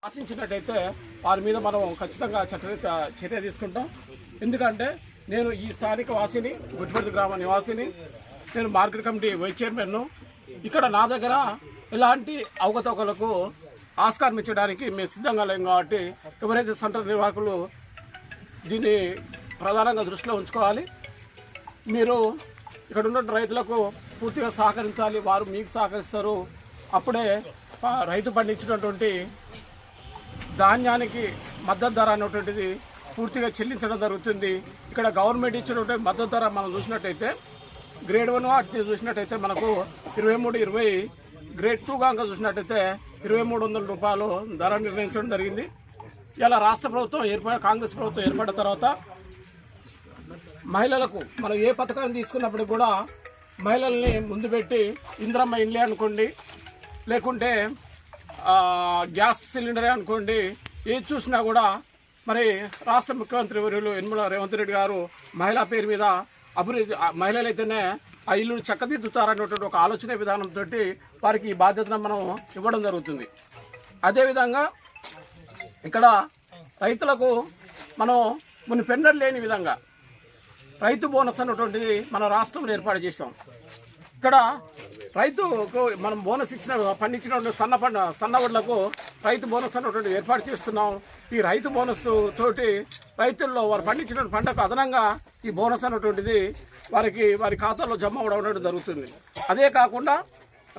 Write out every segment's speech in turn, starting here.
ఆశించినట్టయితే వారి మీద మనం ఖచ్చితంగా చర్య తీసుకుంటాం. ఎందుకంటే నేను ఈ స్థానిక వాసిని, గుట్టిపర్తి గ్రామ నివాసిని, నేను మార్కెట్ కమిటీ వైస్ చైర్మన్ను. ఇక్కడ నా దగ్గర ఎలాంటి అవకతవకలకు ఆస్కారం ఇచ్చడానికి మేము సిద్ధంగా లేం కాబట్టి ఎవరైతే సెంటర్ నిర్వాహకులు దీన్ని ప్రధానంగా దృష్టిలో ఉంచుకోవాలి. మీరు ఇక్కడ ఉన్న రైతులకు పూర్తిగా సహకరించాలి, వారు మీకు సహకరిస్తారు. అప్పుడే రైతు పండించినటువంటి ధాన్యానికి మద్దతు ధర అనేటువంటిది పూర్తిగా చెల్లించడం జరుగుతుంది. ఇక్కడ గవర్నమెంట్ ఇచ్చినటువంటి మద్దతు ధర మనం చూసినట్టయితే గ్రేడ్ 1 వాటిని చూసినట్టయితే మనకు 23-20, గ్రేడ్ 2 కనుక చూసినట్టయితే 2300 రూపాయలు ధర నిర్ణయించడం జరిగింది. ఇలా రాష్ట్ర ప్రభుత్వం కాంగ్రెస్ ప్రభుత్వం ఏర్పడిన తర్వాత మహిళలకు మనం ఏ పథకాన్ని తీసుకున్నప్పుడు కూడా మహిళల్ని ముందు పెట్టి ఇందిరమ్మ ఇండ్లే అనుకోండి, లేకుంటే గ్యాస్ సిలిండరే అనుకోండి, ఏది చూసినా కూడా మరి రాష్ట్ర ముఖ్యమంత్రి వర్యులు యనమల రేవంత్ రెడ్డి గారు మహిళా పేరు మీద అభివృద్ధి, మహిళలైతేనే ఆ ఇల్లును చక్కదిద్దుతారనేటువంటి ఒక ఆలోచన విధానంతో వారికి ఈ బాధ్యతను మనం ఇవ్వడం జరుగుతుంది. అదేవిధంగా ఇక్కడ రైతులకు మనం మునిపెన్నడూ లేని విధంగా రైతు బోనస్ అన్నటువంటిది మన రాష్ట్రంలో ఏర్పాటు చేసాం. ఇక్కడ రైతుకు మనం బోనస్ ఇచ్చిన పండించిన సన్న వడ్లకు రైతు బోనస్ అన్నటువంటి ఏర్పాటు చేస్తున్నాం. ఈ రైతు బోనస్ తోటి రైతుల్లో వారు పండించిన పంటకు అదనంగా ఈ బోనస్ అన్నటువంటిది వారి ఖాతాలో జమ అవడం జరుగుతుంది. అదే కాకుండా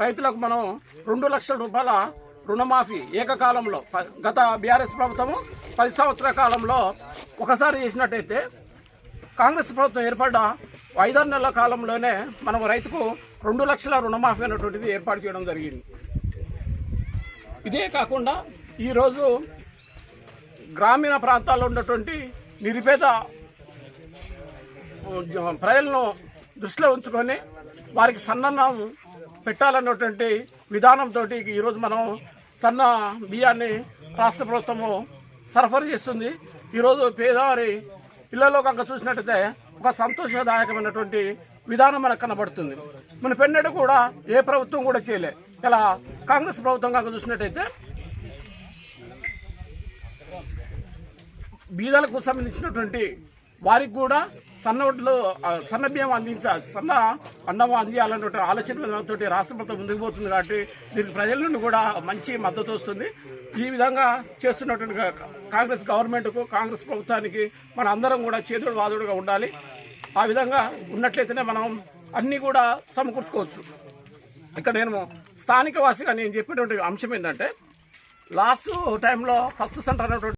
రైతులకు మనం 2 లక్షల రూపాయల రుణమాఫీ ఏకకాలంలో గత బీఆర్ఎస్ ప్రభుత్వము 10 సంవత్సరాల కాలంలో ఒకసారి చేసినట్టయితే కాంగ్రెస్ ప్రభుత్వం ఏర్పడ్డ 5-6 నెలల కాలంలోనే మనం రైతుకు 2 లక్షల రుణమాఫీ అనేటువంటిది ఏర్పాటు చేయడం జరిగింది. ఇదే కాకుండా ఈరోజు గ్రామీణ ప్రాంతాల్లో ఉన్నటువంటి నిరుపేద ప్రజలను దృష్టిలో ఉంచుకొని వారికి సన్నన్నం పెట్టాలన్నటువంటి విధానంతో ఈరోజు మనం సన్న బియ్యాన్ని రాష్ట్ర ప్రభుత్వము సరఫరా చేస్తుంది. ఈరోజు పేదవారి ఇళ్లలో కనుక చూసినట్టయితే ఒక సంతోషదాయకమైనటువంటి విధానం మనకు కనబడుతుంది. మన పెన్నడు కూడా ఏ ప్రభుత్వం కూడా చేయలే. ఇలా కాంగ్రెస్ ప్రభుత్వం కనుక చూసినట్టయితే బీదలకు సంబంధించినటువంటి వారికి కూడా సన్న బియ్యం సన్న అన్నం అందించాలన్నటువంటి ఆలోచనతో రాష్ట్ర ప్రభుత్వం ముందుకు పోతుంది. కాబట్టి దీనికి ప్రజల నుండి కూడా మంచి మద్దతు వస్తుంది. ఈ విధంగా చేస్తున్నటువంటి కాంగ్రెస్ గవర్నమెంట్కు, కాంగ్రెస్ ప్రభుత్వానికి మన అందరం కూడా చేదుడు వాదుడుగా ఉండాలి. ఆ విధంగా ఉన్నట్లయితేనే మనం అన్నీ కూడా సమకూర్చుకోవచ్చు. ఇక్కడ నేను స్థానిక వాసిగా నేను చెప్పేటువంటి అంశం ఏంటంటే, లాస్ట్ టైంలో ఫస్ట్ సెంటర్ అనేటువంటి